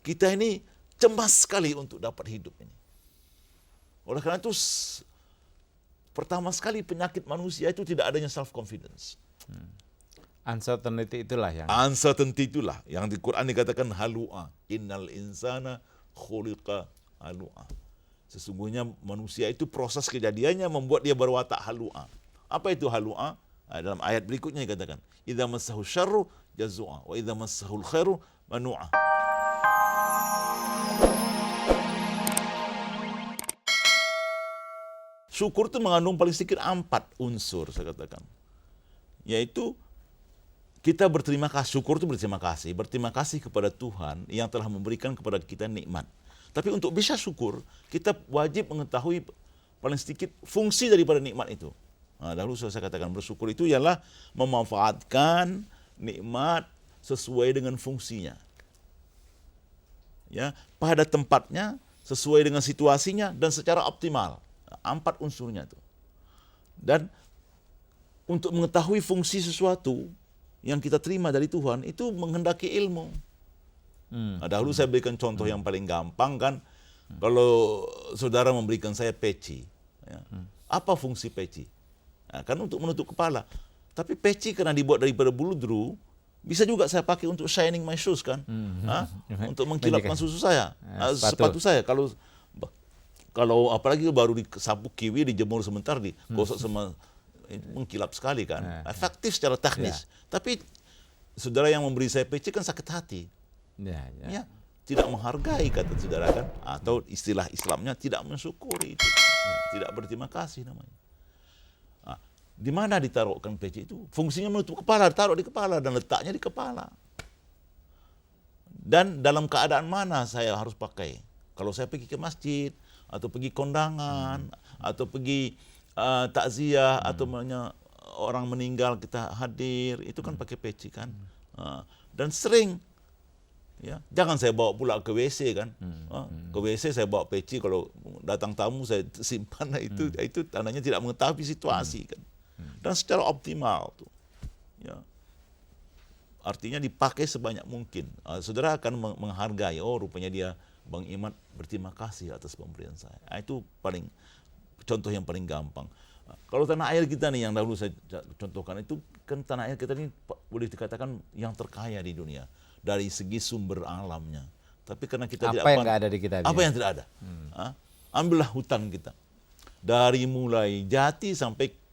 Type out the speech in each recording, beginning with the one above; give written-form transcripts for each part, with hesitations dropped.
kita ini cemas sekali untuk dapat hidup ini. Oleh karena itu, pertama sekali penyakit manusia itu tidak adanya self-confidence. Uncertainty itulah yang... Uncertainty itulah yang di Quran dikatakan halu'a. Innal insana khuliqa halu'a. Sesungguhnya manusia itu proses kejadiannya membuat dia berwatak halu'a. Apa itu halu'a? Dalam ayat berikutnya dikatakan, idza massahu syarru jazu'a wa idza massahul khairu manu'a. Syukur itu mengandung paling sedikit 4 unsur, saya katakan. Yaitu kita berterima kasih, syukur itu berterima kasih kepada Tuhan yang telah memberikan kepada kita nikmat. Tapi untuk bisa syukur, kita wajib mengetahui paling sedikit fungsi daripada nikmat itu. Nah, dahulu saya katakan bersyukur itu ialah memanfaatkan nikmat sesuai dengan fungsinya. Ya, pada tempatnya, sesuai dengan situasinya dan secara optimal. 4 unsurnya itu. Dan untuk mengetahui fungsi sesuatu yang kita terima dari Tuhan itu menghendaki ilmu. Nah, dahulu saya berikan contoh yang paling gampang kan, kalau saudara memberikan saya peci, ya, apa fungsi peci? Nah, kan untuk menutup kepala. Tapi peci karena dibuat daripada bulu bisa juga saya pakai untuk shining my shoes kan, untuk mengkilapkan susu saya, sepatu saya. Kalau apalagi baru disapu kiwi, dijemur sebentar, digosok sama, mengkilap sekali kan, efektif secara teknis. Tapi saudara yang memberi saya peci kan sakit hati, ya, tidak menghargai kata saudara kan, atau istilah Islamnya tidak mensyukuri itu, tidak berterima kasih namanya. Di mana ditaruhkan peci itu? Fungsinya menutup kepala, taruh di kepala dan letaknya di kepala. Dan dalam keadaan mana saya harus pakai? Kalau saya pergi ke masjid, atau pergi kondangan, atau pergi takziah, atau orang meninggal kita hadir, itu kan pakai peci kan. Dan sering, ya, jangan saya bawa pula ke WC kan. Ke WC saya bawa peci, kalau datang tamu saya simpan, itu tandanya tidak mengetahui situasi kan. Dan secara optimal tuh, ya, artinya dipakai sebanyak mungkin. Saudara akan menghargai, oh rupanya dia Bang Imad berterima kasih atas pemberian saya. Itu paling contoh yang paling gampang. Kalau tanah air kita nih yang dahulu saya contohkan, itu kan tanah air kita ini boleh dikatakan yang terkaya di dunia dari segi sumber alamnya. Tapi karena kita apa yang nggak ada di kita? Apa yang tidak ada? Ambillah hutan kita. Dari mulai jati sampai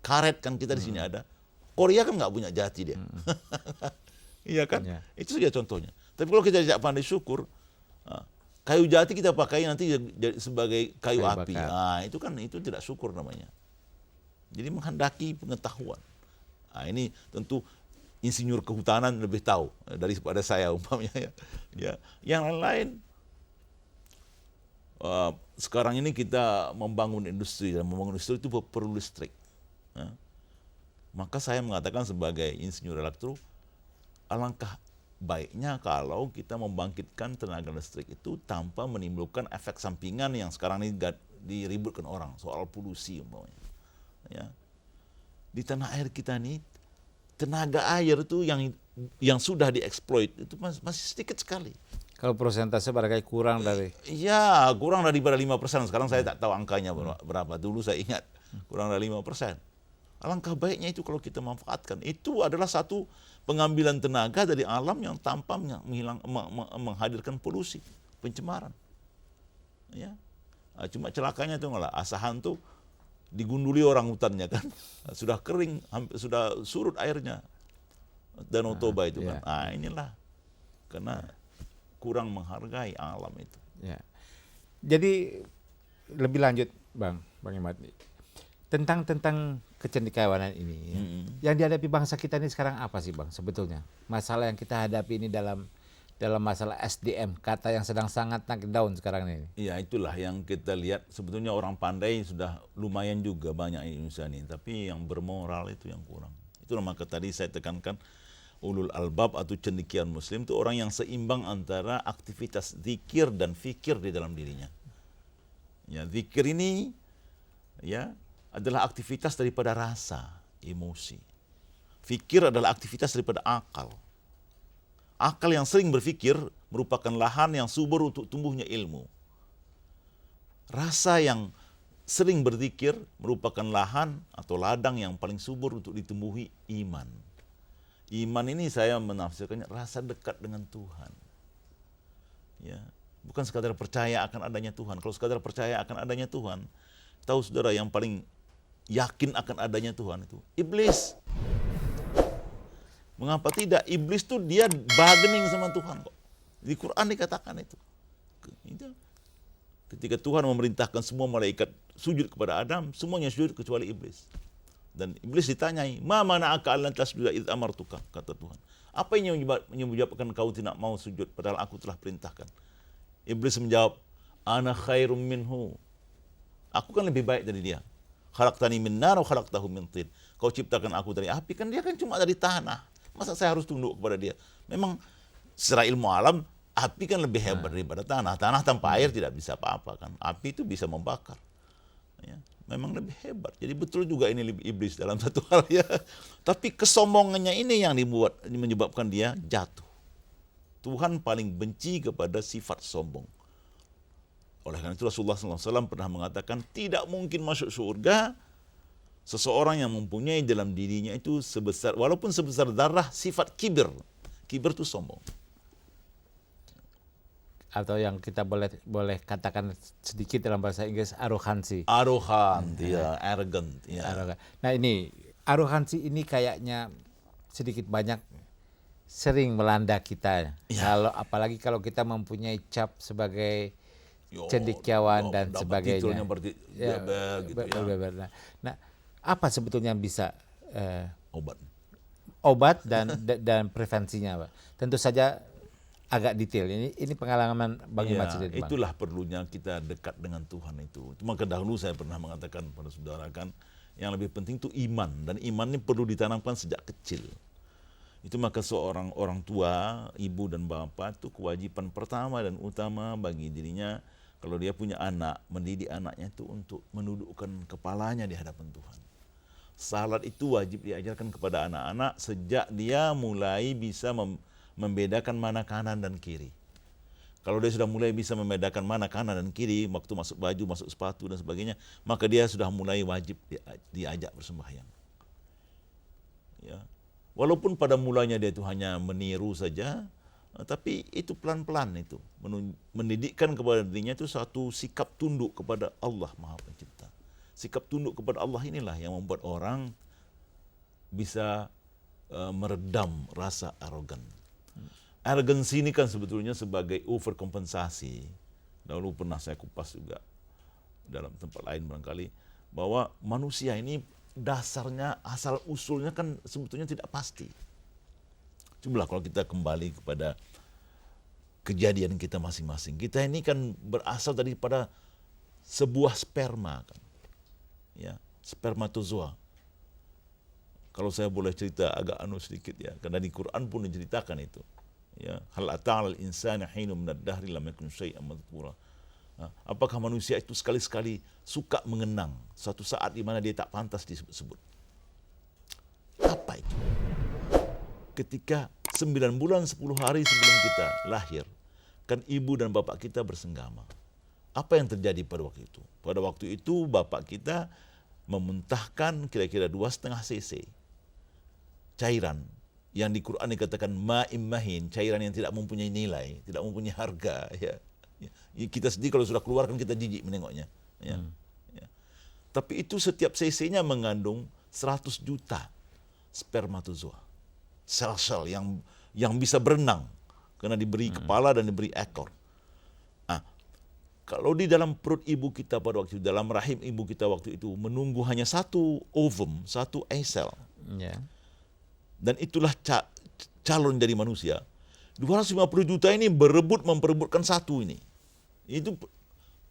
karet kan kita di sini ada. Korea kan nggak punya jati dia. Iya kan? Itu saja contohnya. Tapi kalau kita tidak pandai syukur, kayu jati kita pakai nanti sebagai kayu api. Itu kan itu tidak syukur namanya. Jadi menghendaki pengetahuan. Ini tentu insinyur kehutanan lebih tahu daripada saya umpamanya ya. Yang lain, sekarang ini kita membangun industri, dan membangun industri itu perlu listrik. Maka saya mengatakan sebagai insinyur elektro, alangkah baiknya kalau kita membangkitkan tenaga listrik itu tanpa menimbulkan efek sampingan yang sekarang ini diributkan orang, soal polusi umpamanya. Ya. Di tanah air kita nih, tenaga air itu yang sudah dieksploit itu masih sedikit sekali. Kalau persentase barangkali kurang dari... Ya, kurang daripada 5%. Sekarang saya tak tahu angkanya berapa. Dulu saya ingat kurang dari 5%. Alangkah baiknya itu kalau kita manfaatkan. Itu adalah satu pengambilan tenaga dari alam yang tanpa menghadirkan polusi, pencemaran. Ya. Cuma celakanya itu malah Asahan tuh digunduli orang hutannya kan. Sudah kering, sudah surut airnya. Danau Toba itu kan. Inilah karena kurang menghargai alam itu. Ya. Jadi lebih lanjut Bang Imad, tentang kecendekiawanan ini, yang dihadapi bangsa kita ini sekarang apa sih Bang sebetulnya? Masalah yang kita hadapi ini dalam masalah SDM, kata yang sedang sangat naik daun sekarang ini. Iya, itulah yang kita lihat. Sebetulnya orang pandai sudah lumayan juga banyak di Indonesia ini, tapi yang bermoral itu yang kurang. Itu maka tadi saya tekankan, ulul albab atau cendekiawan muslim itu orang yang seimbang antara aktivitas zikir dan fikir di dalam dirinya. Ya, zikir ini ya adalah aktivitas daripada rasa, emosi. Fikir adalah aktivitas daripada akal. Akal yang sering berfikir merupakan lahan yang subur untuk tumbuhnya ilmu. Rasa yang sering berzikir merupakan lahan atau ladang yang paling subur untuk ditumbuhi iman. Iman ini saya menafsirkannya rasa dekat dengan Tuhan. Ya, bukan sekadar percaya akan adanya Tuhan. Kalau sekadar percaya akan adanya Tuhan, tahu saudara yang paling yakin akan adanya Tuhan itu iblis. Mengapa tidak? Iblis tuh dia bargaining sama Tuhan kok. Di Quran dikatakan itu. Ketika Tuhan memerintahkan semua malaikat sujud kepada Adam, semuanya sujud kecuali iblis. Dan iblis ditanyai, "Ma mana'aka an tasjuda idz amartuka?" kata Tuhan. Apa yang menyebabkan kau tidak mau sujud padahal aku telah perintahkan? Iblis menjawab, "Ana khairum minhu." Aku kan lebih baik dari dia. Khalaqtani min nar wa khalaqtahu min tin. Kau ciptakan aku dari api, kan dia kan cuma dari tanah. Masa saya harus tunduk kepada dia? Memang secara ilmu alam api kan lebih hebat daripada tanah. Tanah tanpa air tidak bisa apa-apa kan. Api itu bisa membakar. Ya, memang lebih hebat. Jadi betul juga ini iblis dalam satu hal ya. Tapi kesombongannya ini yang menyebabkan dia jatuh. Tuhan paling benci kepada sifat sombong. Oleh karena itu Rasulullah SAW pernah mengatakan tidak mungkin masuk surga seseorang yang mempunyai dalam dirinya itu walaupun sebesar darah sifat kibir. Kibir itu sombong. Atau yang kita boleh katakan sedikit dalam bahasa Inggris arogansi. Arrogant, ya, arrogant. Ya. Nah ini arogansi ini kayaknya sedikit banyak sering melanda kita. Ya. Apalagi kalau kita mempunyai cap sebagai cendekiawan dan sebagainya. Nah, apa sebetulnya bisa obat dan prevensinya, Pak? Tentu saja agak detail. Ini pengalaman Bang Imad sendiri. Itulah perlunya kita dekat dengan Tuhan itu. Maka dahulu saya pernah mengatakan pada saudara kan, yang lebih penting itu iman, dan iman ini perlu ditanamkan sejak kecil. Itu maka seorang orang tua, ibu dan bapak itu kewajiban pertama dan utama bagi dirinya kalau dia punya anak, mendidik anaknya itu untuk menundukkan kepalanya di hadapan Tuhan. Salat itu wajib diajarkan kepada anak-anak sejak dia mulai bisa membedakan mana kanan dan kiri. Kalau dia sudah mulai bisa membedakan mana kanan dan kiri, waktu masuk baju, masuk sepatu dan sebagainya, maka dia sudah mulai wajib diajak bersembahyang. Ya. Walaupun pada mulanya dia itu hanya meniru saja, tapi itu pelan-pelan itu mendidikkan kepada dirinya itu satu sikap tunduk kepada Allah Maha Pencipta. Sikap tunduk kepada Allah inilah yang membuat orang bisa meredam rasa arogan. Arogansi ini kan sebetulnya sebagai overkompensasi. Dahulu pernah saya kupas juga dalam tempat lain barangkali, bahwa manusia ini dasarnya, asal usulnya kan sebetulnya tidak pasti. Cobalah kalau kita kembali kepada kejadian kita masing-masing. Kita ini kan berasal daripada sebuah sperma kan. Ya, spermatozoa. Kalau saya boleh cerita agak sedikit ya, karena di Quran pun diceritakan itu. Ya, hal ata'al insana hinu minad dahri lam yakun syai'an madhkura. Apakah manusia itu sekali-sekali suka mengenang suatu saat di mana dia tak pantas disebut? Apa itu? Ketika 9 bulan 10 hari sebelum kita lahir, kan ibu dan bapak kita bersenggama. Apa yang terjadi pada waktu itu? Pada waktu itu bapak kita memuntahkan kira-kira 2,5 cc cairan yang di Quran dikatakan ma'im mahin, cairan yang tidak mempunyai nilai, tidak mempunyai harga. Ya. Kita sendiri kalau sudah keluar kan kita jijik menengoknya. Ya. Ya. Tapi itu setiap cc-nya mengandung 100 juta spermatozoa, sel-sel yang bisa berenang karena diberi kepala dan diberi ekor. Kalau di dalam perut ibu kita pada waktu itu, dalam rahim ibu kita waktu itu menunggu hanya satu ovum, satu egg cell. Yeah. Dan itulah calon dari manusia. 250 juta ini memperebutkan satu ini. Itu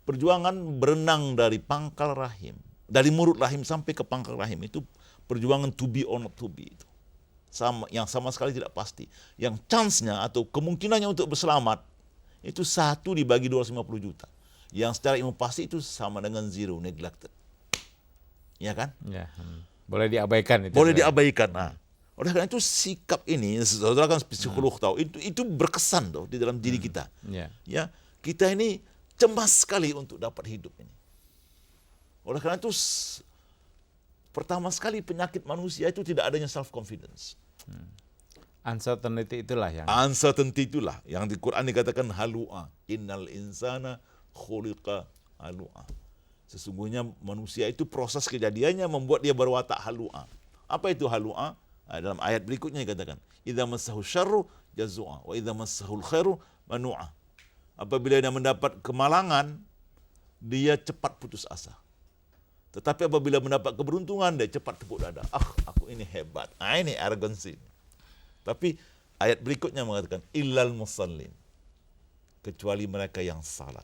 perjuangan berenang dari pangkal rahim, dari mulut rahim sampai ke pangkal rahim, itu perjuangan to be or not to be itu. Yang sama sekali tidak pasti. Yang chance-nya atau kemungkinannya untuk berselamat itu 1 dibagi 250 juta. Yang secara ilmu pasti itu sama dengan zero, neglected. Ya kan? Ya. Boleh diabaikan itu. Boleh diabaikan. Nah, Oleh karena itu sikap ini, saudara kan psikolog tahu, itu berkesan di dalam diri kita. Ya, kita ini cemas sekali untuk dapat hidup ini. Oleh karena itu pertama sekali penyakit manusia itu tidak adanya self confidence. Uncertainty itulah yang di Quran dikatakan halu'a. Innal insana khuliqa halu'a. Sesungguhnya manusia itu proses kejadiannya membuat dia berwatak halu'a. Apa itu halu'a? Dalam ayat berikutnya dikatakan, idza massahu syarru jazua wa idza massahul khairu manu'a. Apabila dia mendapat kemalangan, dia cepat putus asa. Tetapi apabila mendapat keberuntungan, dia cepat tepuk dada. Aku ini hebat. Ini arogansi. Tapi ayat berikutnya mengatakan illal musallin, kecuali mereka yang salat.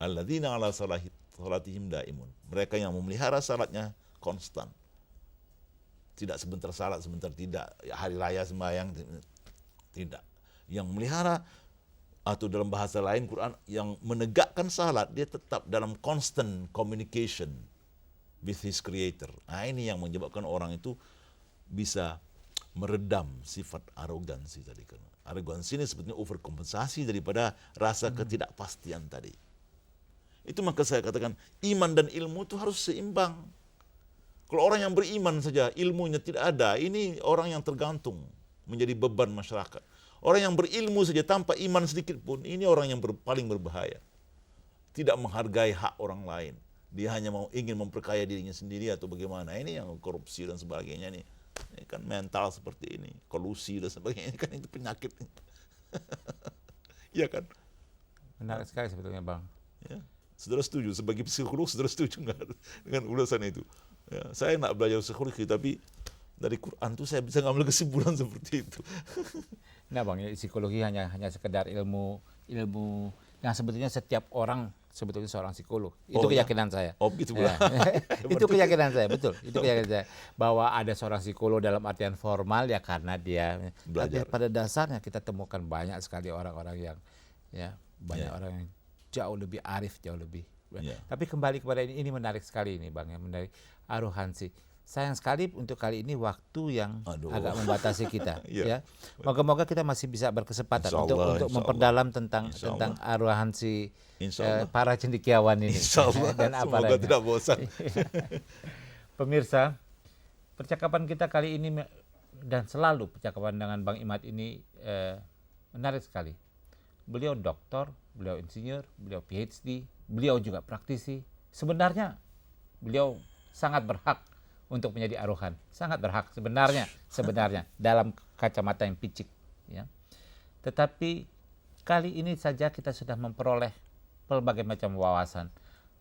Alladzina ala salatihim daimun. Mereka yang memelihara salatnya konstan. Tidak sebentar salat, sebentar tidak. Hari raya sembahyang tidak. Yang memelihara, atau dalam bahasa lain Quran, yang menegakkan salat, dia tetap dalam constant communication with his creator. Ini yang menyebabkan orang itu bisa meredam sifat arogansi tadi. Arogansi ini sebetulnya overkompensasi daripada rasa ketidakpastian tadi. Itu maka saya katakan iman dan ilmu itu harus seimbang. Kalau orang yang beriman saja ilmunya tidak ada, ini orang yang tergantung, menjadi beban masyarakat. Orang yang berilmu saja tanpa iman sedikit pun, ini orang yang paling berbahaya. Tidak menghargai hak orang lain. Dia hanya ingin memperkaya dirinya sendiri atau bagaimana. Ini yang korupsi dan sebagainya nih. Ini kan mental seperti ini, kolusi dan sebagainya, kan itu penyakit. Iya kan? Menarik sekali sebetulnya, Bang. Ya. Saudara setuju, sebagai psikolog saudara setuju nggak dengan ulasan itu? Ya, saya nggak belajar psikologi, tapi dari Quran tuh saya bisa ngambil kesimpulan seperti itu. Nah, Bang, psikologi hanya sekedar ilmu yang sebetulnya setiap orang sebetulnya seorang psikolog. Itu keyakinan saya. Gitu pula. Itu keyakinan saya, betul. Itu keyakinan saya bahwa ada seorang psikolog dalam artian formal ya karena dia belajar. Tapi pada dasarnya kita temukan banyak sekali orang-orang yang orang yang jauh lebih arif, jauh lebih. Tapi kembali kepada ini menarik sekali ini, Bang, yang menarik arogansi. Sayang sekali untuk kali ini waktu yang agak membatasi kita. Ya, moga-moga kita masih bisa berkesempatan untuk memperdalam tentang arogansi para cendekiawan ini. Dan semoga tidak bosan. Pemirsa, percakapan kita kali ini dan selalu percakapan dengan Bang Imad ini menarik sekali. Beliau doktor, beliau insinyur, beliau PhD, beliau juga praktisi. Sebenarnya beliau sangat berhak untuk menjadi arogan, sangat berhak sebenarnya dalam kacamata yang picik, ya. Tetapi kali ini saja kita sudah memperoleh berbagai macam wawasan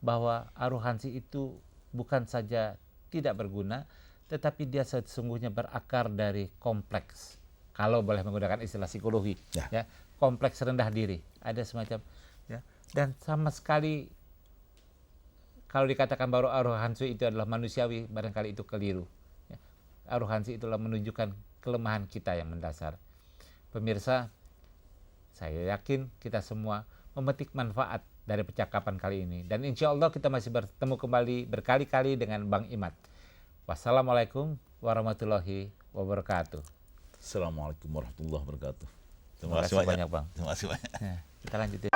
bahwa arogansi itu bukan saja tidak berguna, tetapi dia sesungguhnya berakar dari kompleks. Kalau boleh menggunakan istilah psikologi, ya, kompleks rendah diri, ada semacam, ya, dan sama sekali. Kalau dikatakan bahwa arogansi itu adalah manusiawi, barangkali itu keliru. Ya. Arogansi itulah menunjukkan kelemahan kita yang mendasar. Pemirsa, saya yakin kita semua memetik manfaat dari percakapan kali ini. Dan insya Allah kita masih bertemu kembali berkali-kali dengan Bang Imad. Wassalamualaikum warahmatullahi wabarakatuh. Assalamualaikum warahmatullahi wabarakatuh. Terima kasih banyak, Bang. Terima kasih banyak. Ya, kita lanjutin.